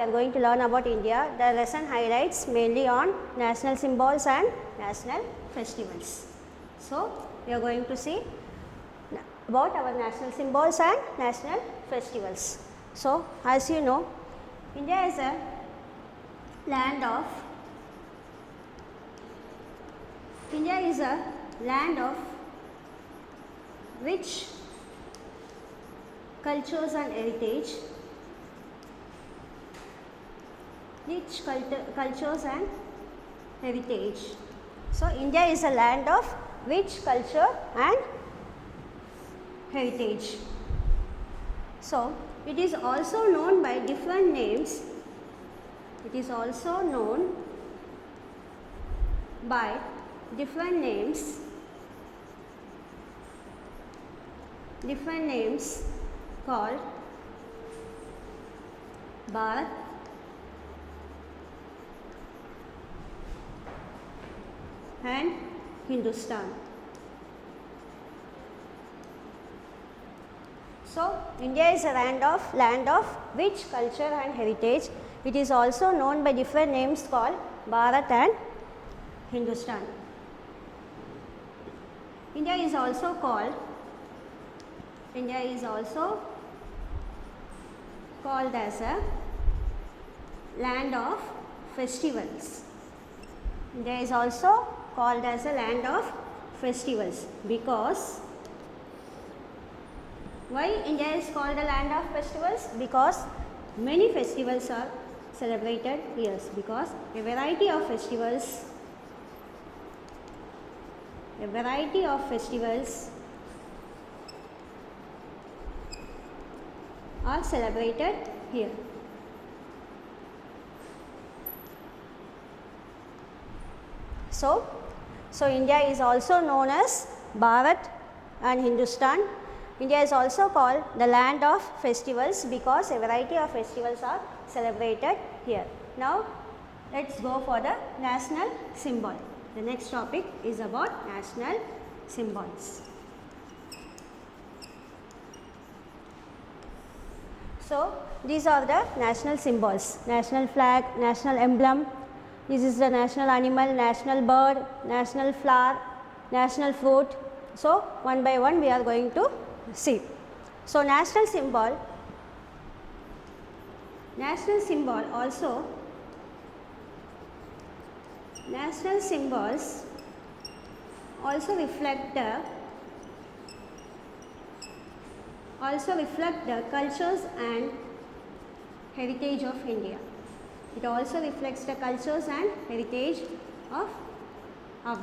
are going to learn about India. The lesson highlights mainly on national symbols and national festivals. So, we are going to see about our national symbols and national festivals. So, as you know, India is a land of rich cultures and heritage. So, India is a land of rich culture and heritage. So, it is also known by different names. Different names called Bharat, and Hindustan. So, India is a land of rich culture and heritage. It is also known by different names called Bharat and Hindustan. India is also called as a land of festivals. India is also called as a land of festivals because why India is called a land of festivals? Because many festivals are celebrated here, because a variety of festivals are celebrated here. So India is also known as Bharat and Hindustan. India is also called the land of festivals because a variety of festivals are celebrated here. Now, let us go for the national symbol. The next topic is about national symbols. So, these are the national symbols: national flag, national emblem. This is the national animal, national bird, national flower, national fruit. So, one by one we are going to see. So, national symbols also reflect the cultures and heritage of India. It also reflects the cultures and heritage of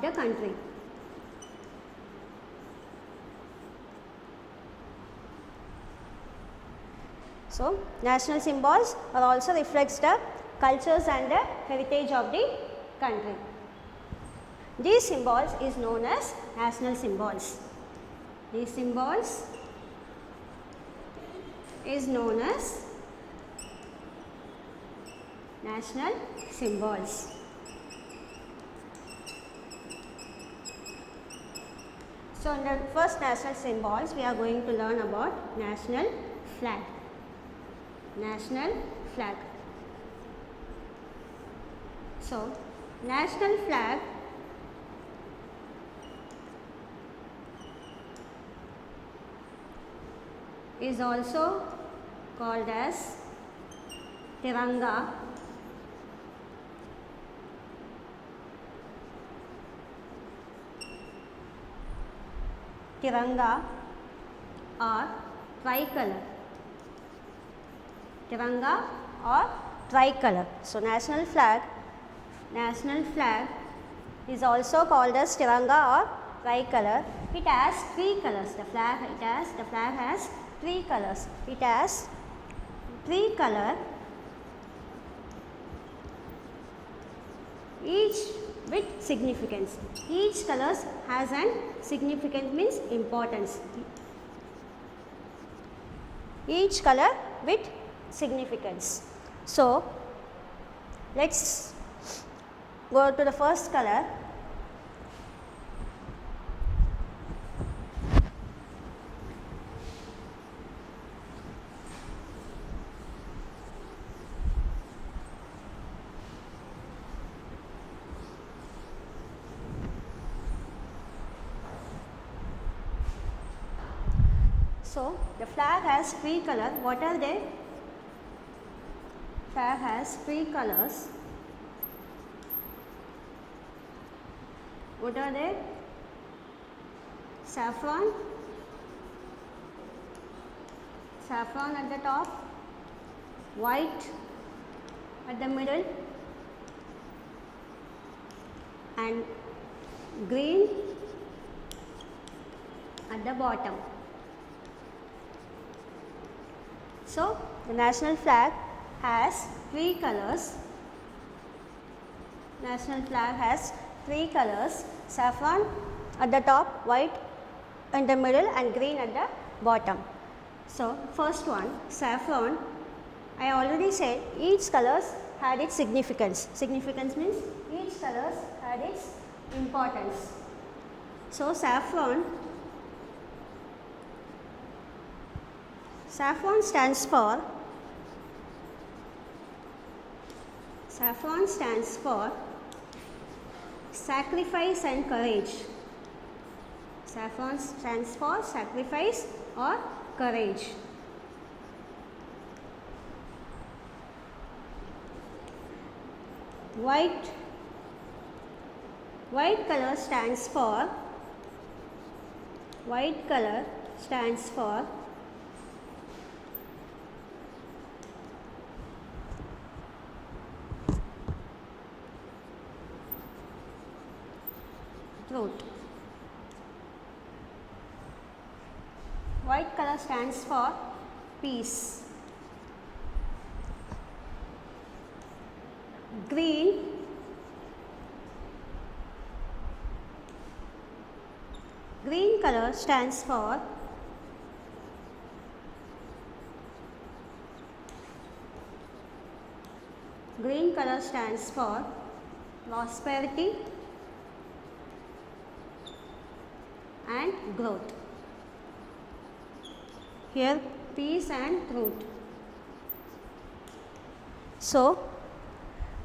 the country. So, national symbols also reflects the cultures and the heritage of the country. These symbols is known as national symbols. These symbols is known as national symbols. So, in the first national symbols, we are going to learn about national flag. National flag. So, national flag is also called as Tiranga. Tiranga or tricolor. Tiranga or tricolor. So, national flag is also called as Tiranga or tricolor. It has three colors. The flag has three colors. It has three colors, each with significance. Each color has an significance, means importance. Each color with significance. So, let us go to the first color. So the flag has three colors. What are they? Flag has three colors. What are they? Saffron at the top, white at the middle, and green at the bottom. So the national flag has three colors. National flag has three colors: saffron at the top, white in the middle, and green at the bottom. So first one, saffron. I already said each colors had its significance. Significance means each colors had its importance. So saffron stands for sacrifice and courage. Saffron stands for sacrifice or courage. White color stands for truth. White color stands for peace. Green color stands for prosperity and growth. Here peace and truth. So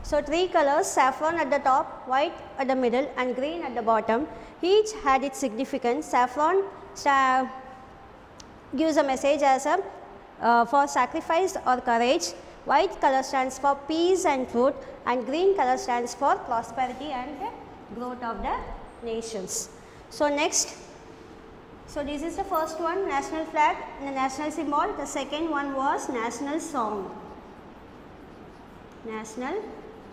three colors: saffron at the top, white at the middle, and green at the bottom. Each had its significance. Saffron gives a message as for sacrifice or courage. White color stands for peace and truth, and green color stands for prosperity and growth of the nations. So next, so this is the first one, national flag, the national symbol. The second one was national song. National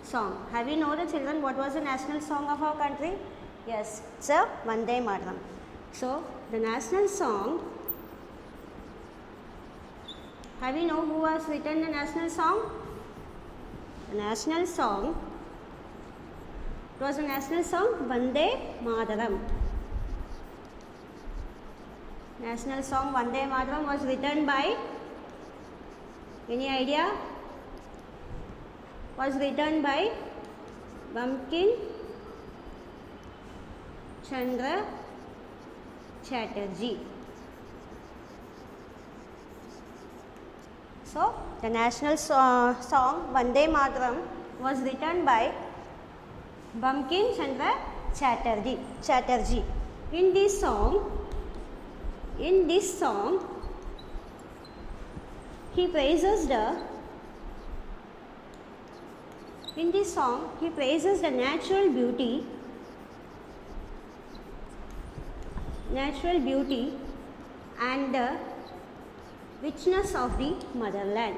song. Have you know the children what was the national song of our country? Yes, it's a Vande Mataram. So the national song, have you know who has written the national song? The national song, it was a national song, Vande Mataram. National song Vande Mataram was written by, any idea? Was written by Bankim Chandra Chatterjee. So the national song Vande Mataram was written by Bankim Chandra Chatterjee. In this song, he praises the natural beauty and the richness of the motherland.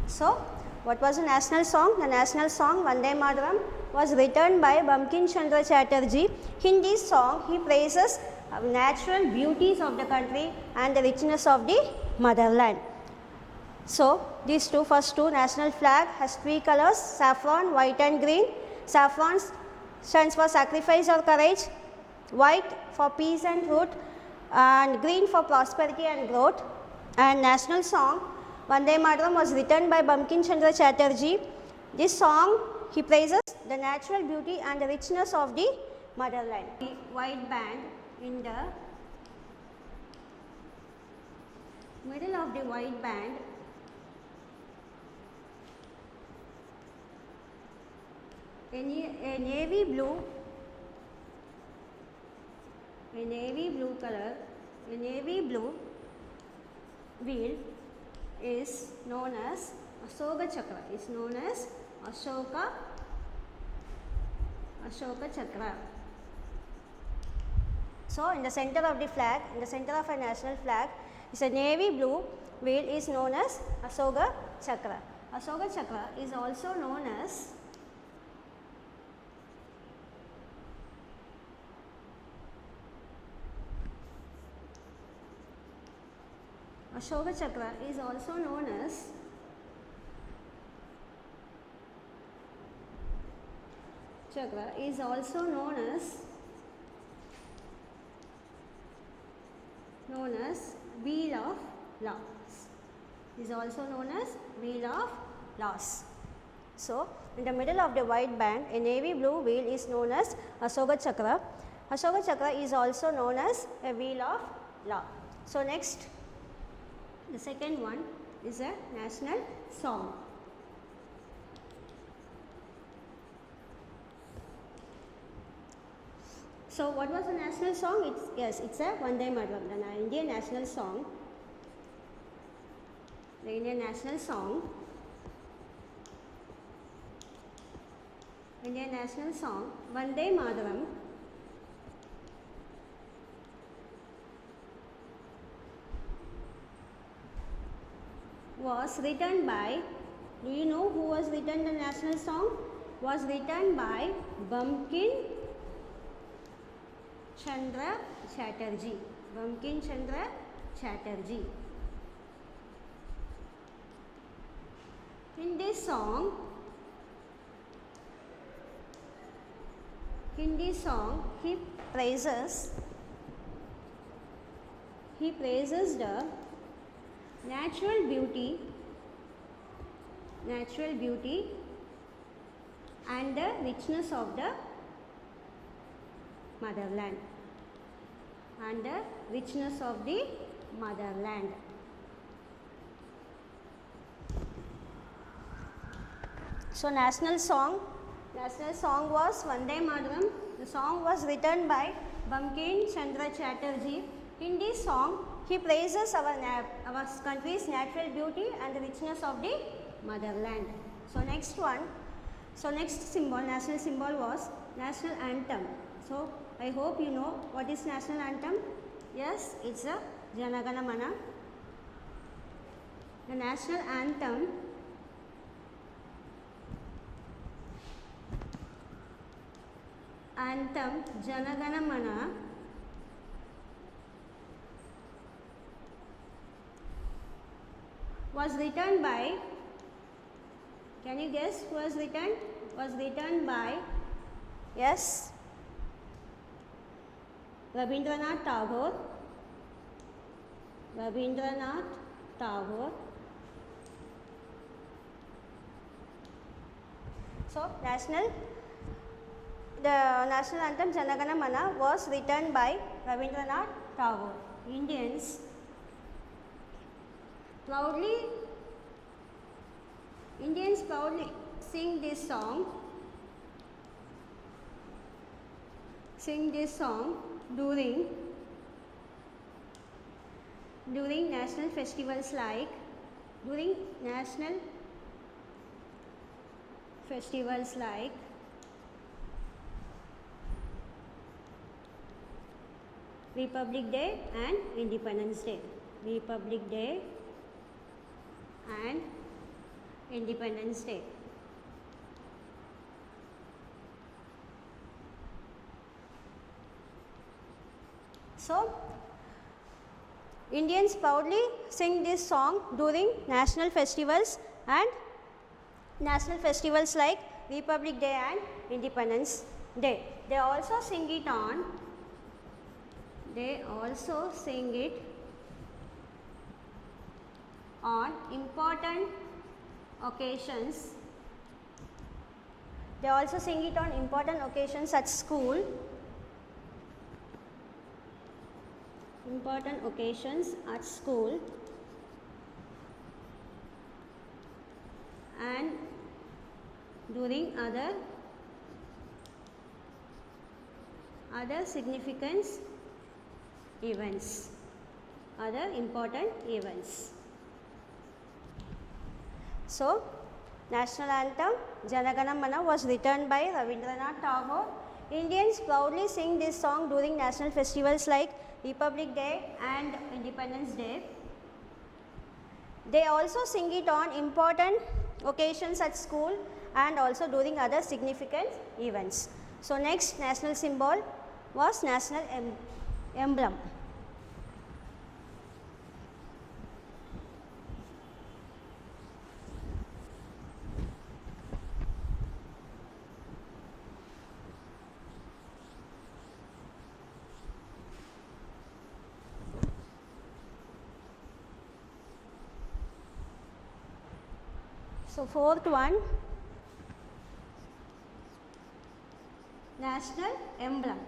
So what was the national song? The national song Vande Mataram was written by Bankim Chandra Chatterjee. In this song, he praises natural beauties of the country and the richness of the motherland. So these first two, national flag has three colors: saffron, white and green. Saffron stands for sacrifice or courage, white for peace and truth, and green for prosperity and growth. And national song Vande Mataram was written by Bankim Chandra Chatterjee. This song, he praises the natural beauty and the richness of the motherland. The white band, in the middle of the white band a navy blue color, a navy blue wheel is known as Ashoka Chakra, is known as Ashoka Chakra. So in the center of the flag, in the center of a national flag is a navy blue wheel is known as Ashoka Chakra. Ashoka Chakra is also known as Ashoka Chakra is also known as Wheel of Laws. Is also known as Wheel of Laws. So in the middle of the white band, a navy blue wheel is known as Ashoka Chakra. Ashoka Chakra is also known as a Wheel of Law. So next, the second one is a national song. So what was the national song? It's a Vande Mataram, the Indian national song. The Indian national song. Indian national song Vande Mataram was written by, do you know who was written the national song? Was written by Bankim Chandra Chatterjee. Bankim Chandra Chatterjee. In this song, he praises the natural beauty and the richness of the motherland. So national song was Vande Mataram. The song was written by Bankim Chandra Chatterjee. In this song, he praises our country's natural beauty and the richness of the motherland. So next symbol, national symbol was national anthem. So I hope you know what is national anthem. Yes, it's a Jana Gana Mana. The national anthem Jana Gana Mana was written by, can you guess who was written? Was written by, yes, Rabindranath Tagore. So the national anthem Jana Gana Mana was written by Rabindranath Tagore. Indians proudly sing this song during national festivals like Republic Day and Independence Day. So Indians proudly sing this song during national festivals like Republic Day and Independence Day. They also sing it on important occasions. They also sing it on important occasions at school. And during other other significance events, other important events. So, national anthem Jana Gana Mana was written by Rabindranath Tagore. Indians proudly sing this song during national festivals like Republic Day and Independence Day. They also sing it on important occasions at school and also during other significant events. So, next national symbol was national emblem. So, fourth one, national emblem.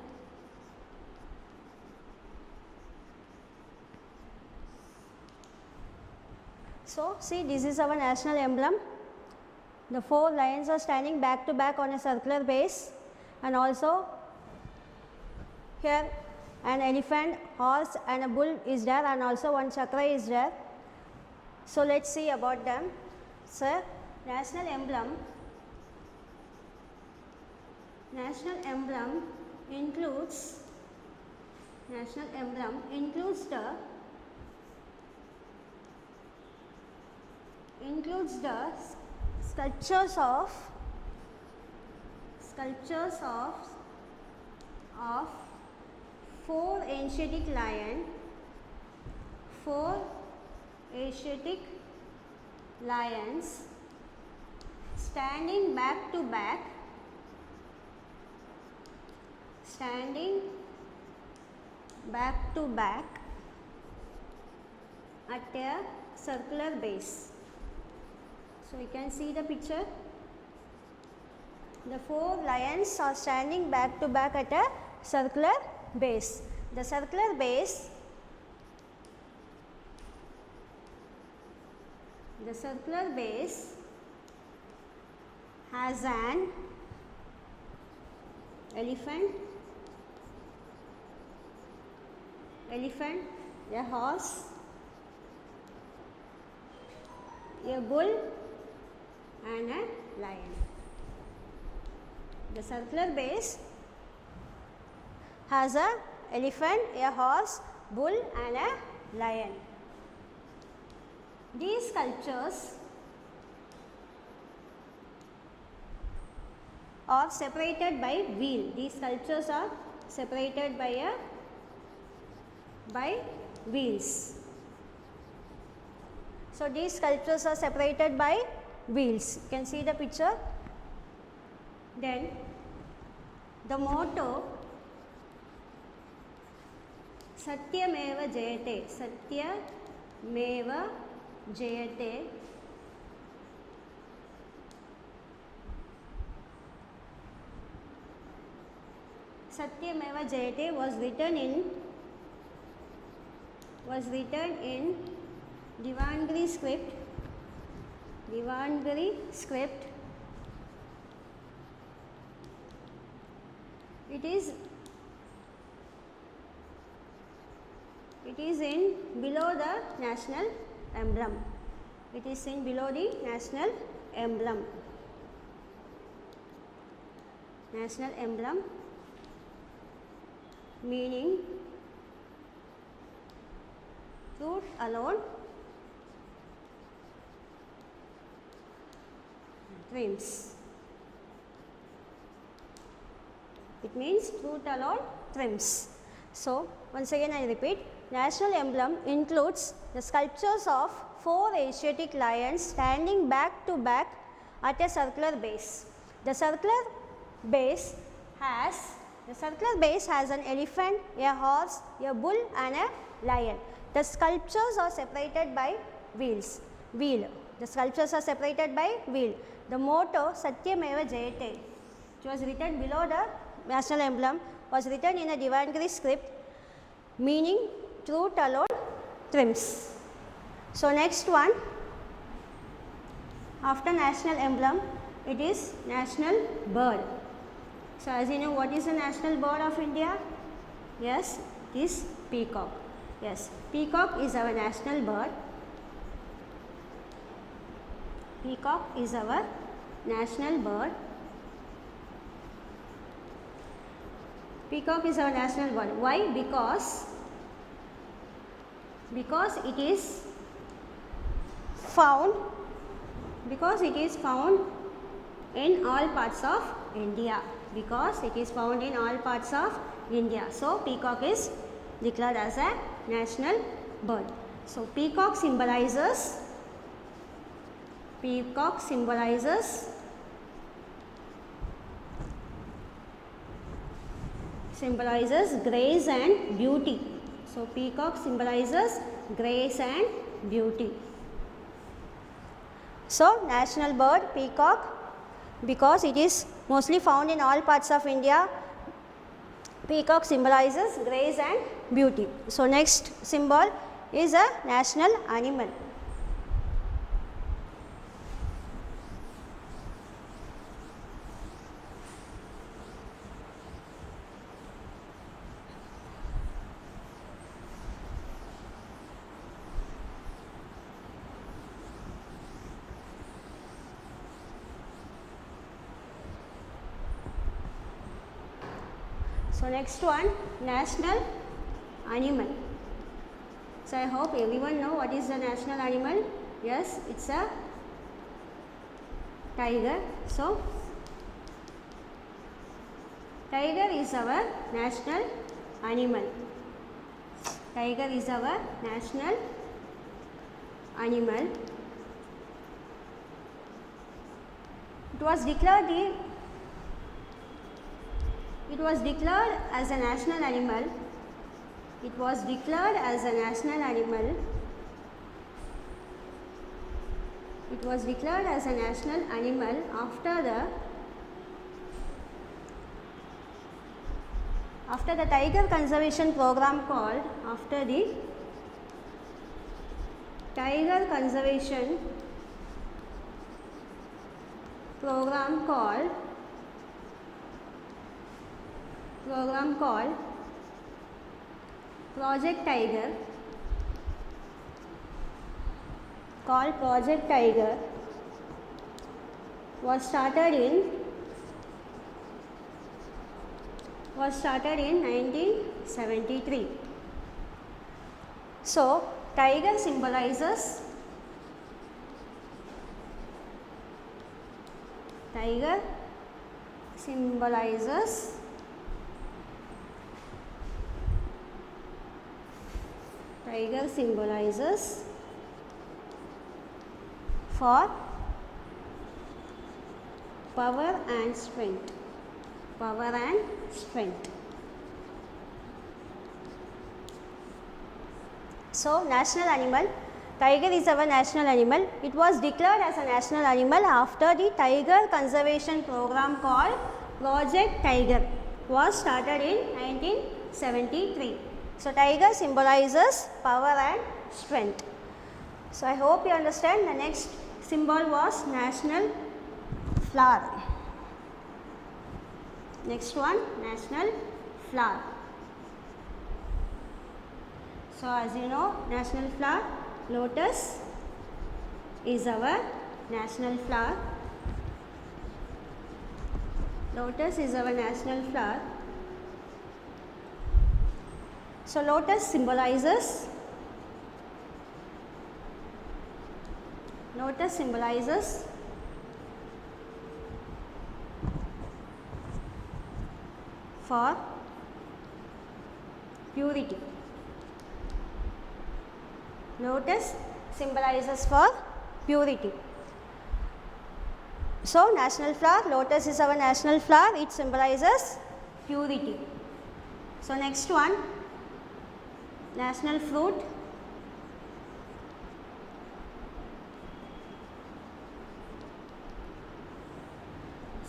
So, see, this is our national emblem. The 4 lions are standing back to back on a circular base, and also here an elephant, horse and a bull is there, and also one chakra is there. So, let us see about them. So, national emblem includes the sculptures of 4 Asiatic lions standing back to back at a circular base. So, we can see the picture. The 4 lions are standing back to back at a circular base. The circular base has an elephant, a horse, a bull and a lion. The circular base has an elephant, a horse, bull and a lion. These sculptures are separated by wheel. These sculptures are separated by wheels. So, these sculptures are separated by wheels. You can see the picture. Then the motto Satyameva Jayate, Satyameva Jayate, Satyameva Jayate was written in Devanagari script. It is in below the national emblem. It is in below the national emblem. National emblem meaning truth alone trims. It means truth alone trims. So, once again I repeat, national emblem includes the sculptures of 4 Asiatic lions standing back to back at a circular base. The circular base has an elephant, a horse, a bull and a lion. The sculptures are separated by wheel. The sculptures are separated by wheel. The motto Satyameva Jayate, which was written below the national emblem, was written in a Devanagari script meaning truth alone trims. So, next one after national emblem, it is national bird. So as you know, what is the national bird of India? Yes, it is peacock. Yes, peacock is our national bird. Peacock is our national bird. Peacock is our national bird. Why? Because it is found in all parts of India. Because it is found in all parts of India. So peacock is declared as a national bird. So peacock symbolizes grace and beauty. So peacock symbolizes grace and beauty. So national bird peacock, because it is mostly found in all parts of India. Peacock symbolizes grace and beauty. So next symbol is a national animal. So next one, national animal. So I hope everyone know what is the national animal. Yes, it's a tiger. So tiger is our national animal. Tiger is our national animal. It was declared as a national animal. It was declared as a national animal. It was declared as a national animal after the tiger conservation program called Project Tiger was started in 1973. So tiger symbolizes for power and strength. So national animal, tiger is our national animal. It was declared as a national animal after the tiger conservation program called Project Tiger was started in 1973. So tiger symbolizes power and strength. So I hope you understand. The next symbol was national flower. Next one, national flower. So as you know, national flower, lotus is our national flower. Lotus is our national flower. So lotus symbolizes for purity. Lotus symbolizes for purity. So national flower, lotus is our national flower. It symbolizes purity. So next one, national fruit.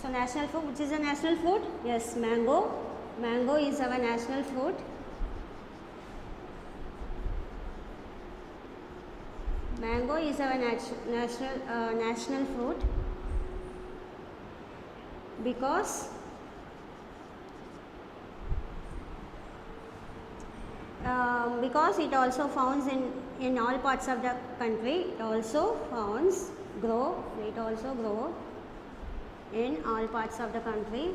So national fruit, which is a national fruit? Yes, mango. Mango is our national fruit. Mango is our national fruit because because it also founds in all parts of the country. It also grow in all parts of the country.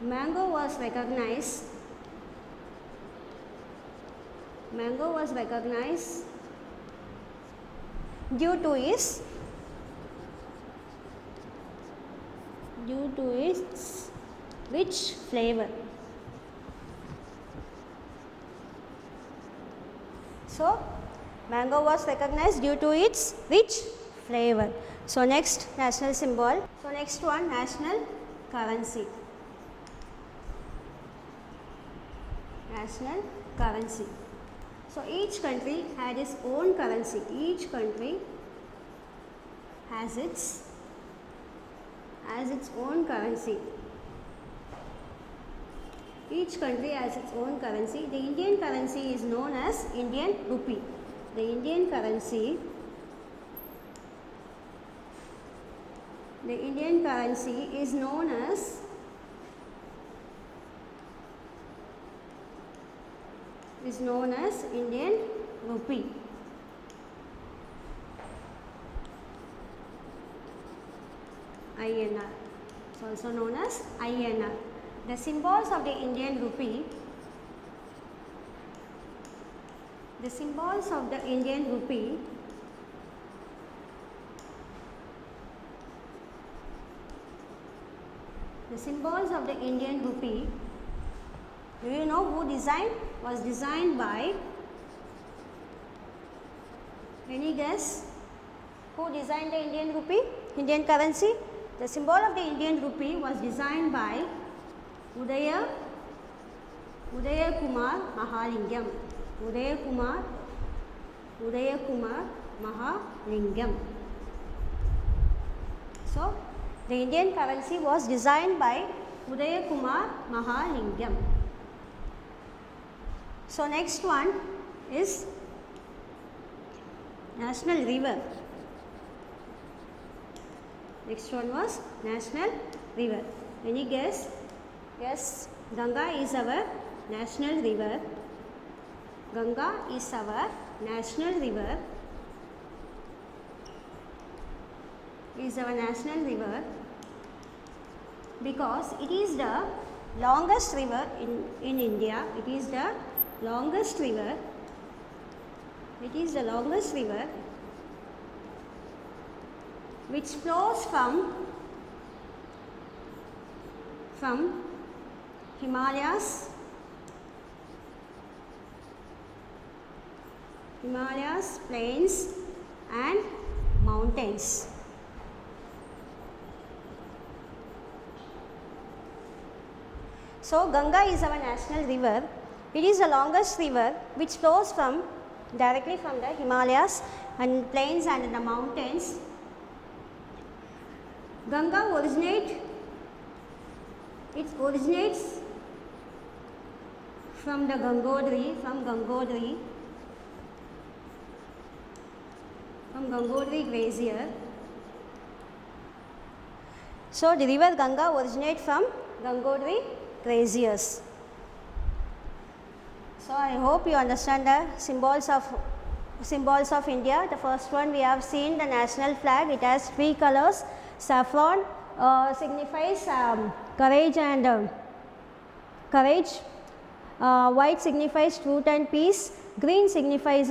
Mango was recognized due to its rich flavor. So, mango was recognized due to its rich flavor. So, next national symbol. So, next one, national currency. National currency. So, each country had its own currency. Each country has its own currency. Each country has its own currency. The Indian currency is known as Indian rupee. The Indian currency is known as Indian rupee. INR. It's also known as INR. The symbols of the Indian rupee. The symbols of the Indian rupee do you know who designed? Was designed by, any guess? Who designed the Indian rupee, Indian currency? The symbol of the Indian rupee was designed by Udaya Kumar Mahalingam. Udaya Kumar Mahalingam. So, the Indian currency was designed by Udaya Kumar Mahalingam. So, next one is national river. Next one was national river. Any guess? Yes, Ganga is our national river. Ganga is our national river. Because it is the longest river in India. It is the longest river which flows from Himalayas, plains and mountains. So, Ganga is our national river. It is the longest river which flows directly from the Himalayas and plains and the mountains. Ganga originates from the Gangotri glacier. So, the river Ganga originates from Gangotri glaciers. So, I hope you understand the symbols of India. The first one, we have seen the national flag. It has three colors. Saffron signifies courage and courage. White signifies truth and peace. Green signifies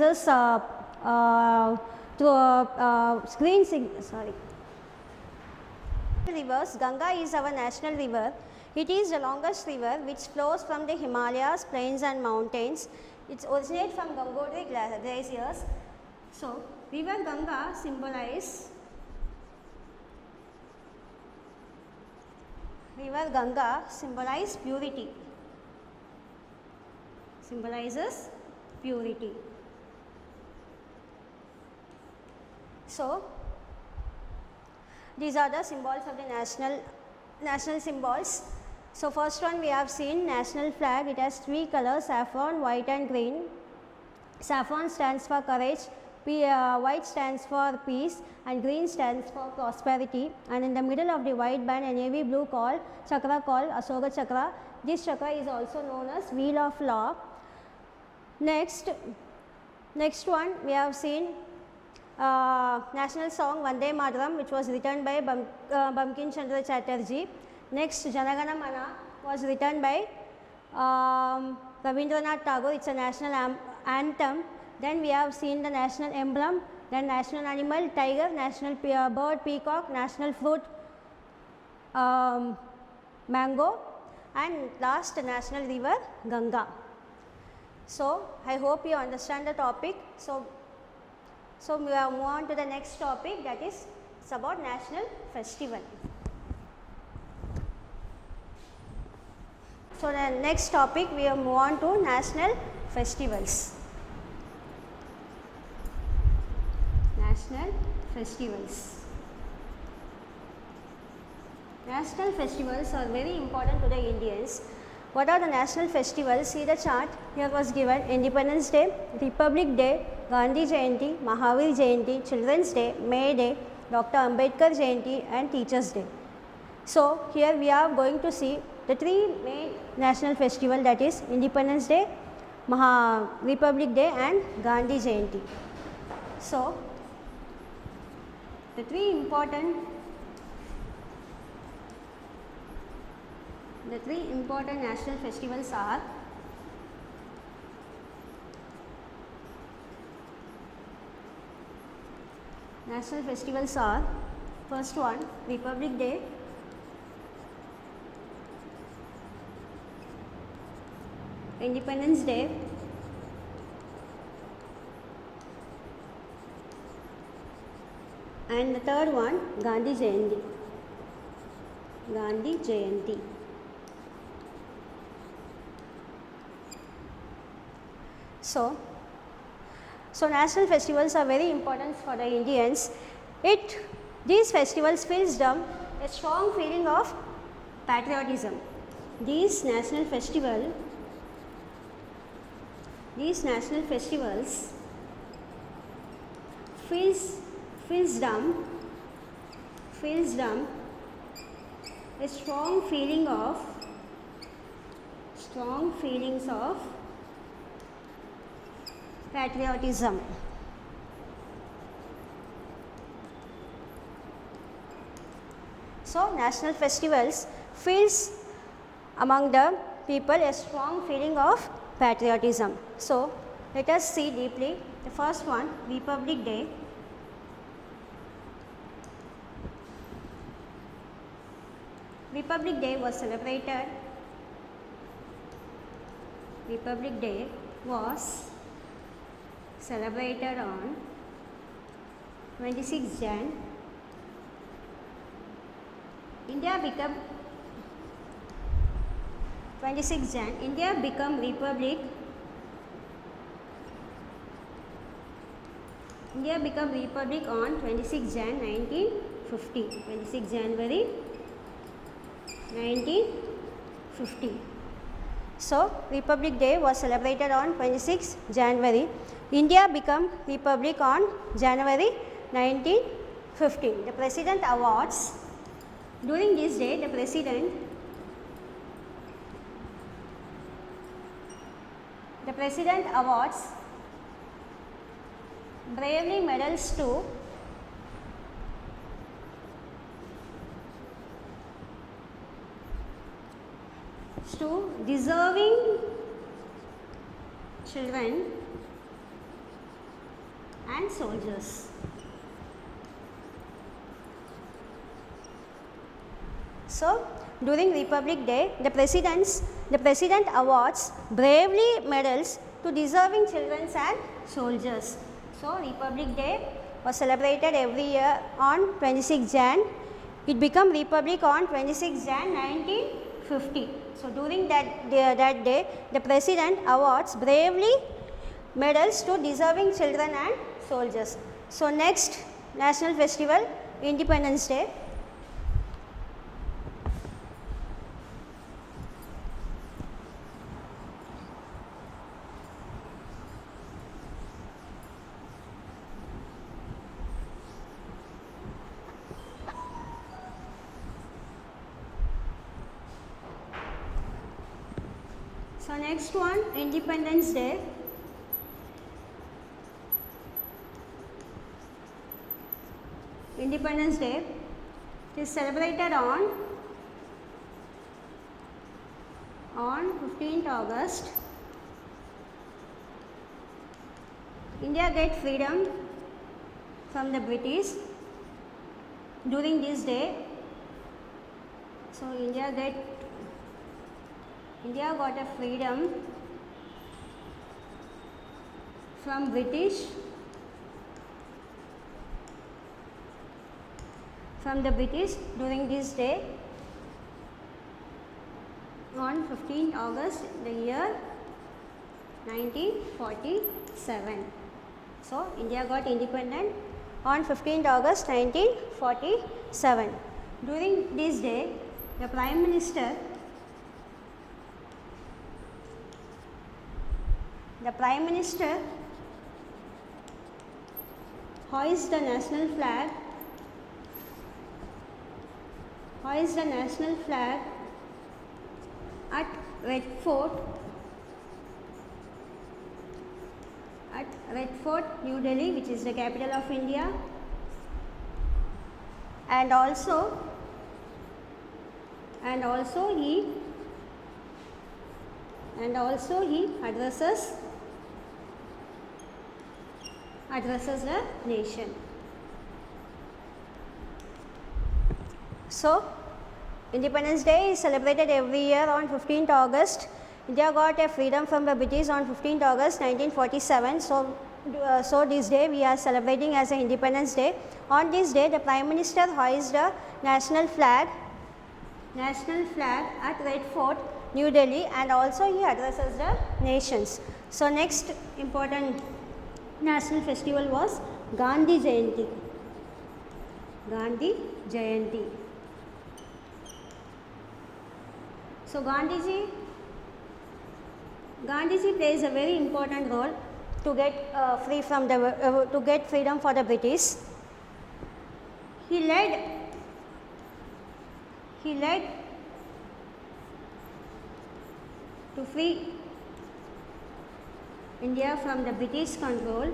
Rivers. Ganga is our national river. It is the longest river which flows from the Himalayas, plains and mountains. It originates from Gangotri glaciers. So, river Ganga symbolizes purity. Symbolizes purity. So, these are the symbols of the national symbols. So, first one we have seen national flag. It has three colors, saffron, white and green. Saffron stands for courage, White stands for peace and green stands for prosperity, and in the middle of the white band a navy blue chakra called Asoka chakra. This chakra is also known as wheel of law. Next one we have seen national song Vande Mataram, which was written by Bankim Chandra Chatterjee. Next, Jana Gana Mana was written by Rabindranath Tagore. It's a national anthem. Then we have seen the national emblem, then national animal tiger, national bird peacock, national fruit mango, and last national river Ganga. So I hope you understand the topic. So we will move on to the next topic, that is it's about national festival. So the next topic we will move on to national festivals. National festivals. National festivals are very important to the Indians. What are the national festivals? See the chart. Here was given Independence Day, Republic Day, Gandhi Jayanti, Mahavir Jayanti, Children's Day, May Day, Dr. Ambedkar Jayanti and Teachers Day. So here we are going to see the three main national festivals, that is Independence Day, Republic Day and Gandhi Jayanti. So the three important national festivals are first one Republic Day, Independence Day, and the third one Gandhi Jayanti. So national festivals are very important for the Indians. These festivals fills them a strong feeling of patriotism. These national festivals fills them a strong feelings of patriotism. So national festivals fills among the people a strong feeling of patriotism. So let us see deeply. The first one, Republic Day. Republic Day was celebrated on 26 Jan. India became republic. India became republic on 26 Jan 1950. 26 January 1950. So Republic Day was celebrated on 26 January. India became republic on January 1950. The President awards. During this day, the President awards bravely medals to deserving children and soldiers. So during Republic Day, the President awards bravely medals to deserving children and soldiers. So Republic Day was celebrated every year on 26 Jan. It became Republic on 26 Jan 1950. So during that day, the President awards bravely medals to deserving children and soldiers. So next national festival, Independence Day. So next one, Independence Day. Independence Day is celebrated on 15th August. India get freedom from the British during this day. So India got a freedom from British during this day on 15th August the year 1947. So India got independent on 15th August 1947. During this day, the Prime Minister hoists the national flag at Red Fort, New Delhi, which is the capital of India, and also he addresses the nation. So Independence Day is celebrated every year on 15th August. India got a freedom from the British on 15th August 1947. So this day we are celebrating as an Independence Day. On this day, the Prime Minister hoists the national flag at Red Fort, New Delhi, and also he addresses the nations. So next important national festival was Gandhi Jayanti. So Gandhiji plays a very important role to get freedom for the British. He led to free India from the British control.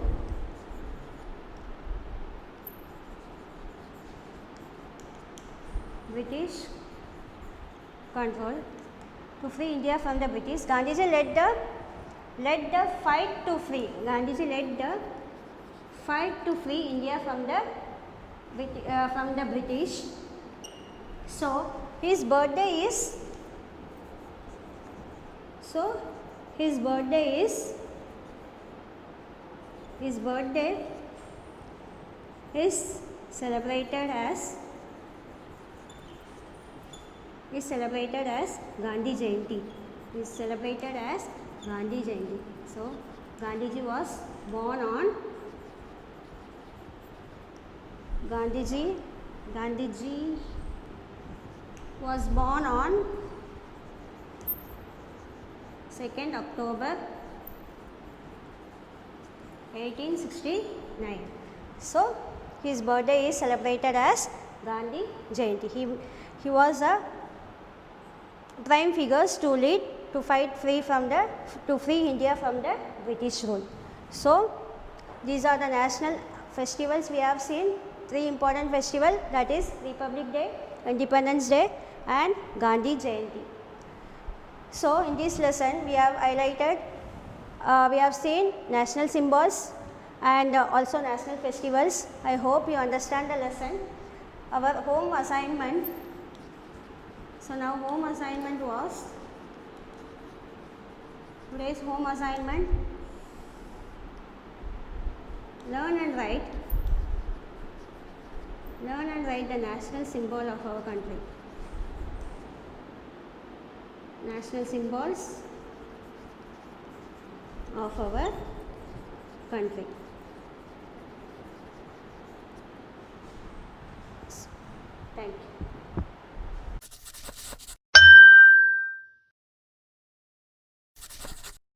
To free India from the British, Gandhiji led the fight to free. India from the British. So his birthday is celebrated as Gandhi Jayanti. So Gandhiji was born on 2nd October 1869. So his birthday is celebrated as Gandhi Jayanti. He was a prime figures to free India from the British rule. So these are the national festivals we have seen. 3 important festivals, that is Republic Day, Independence Day, and Gandhi Jayanti. So in this lesson we have seen national symbols and also national festivals. I hope you understand the lesson. Our home assignment. So now home assignment was, today's home assignment, learn and write the national symbol of our country. National symbols of our country. Thank you.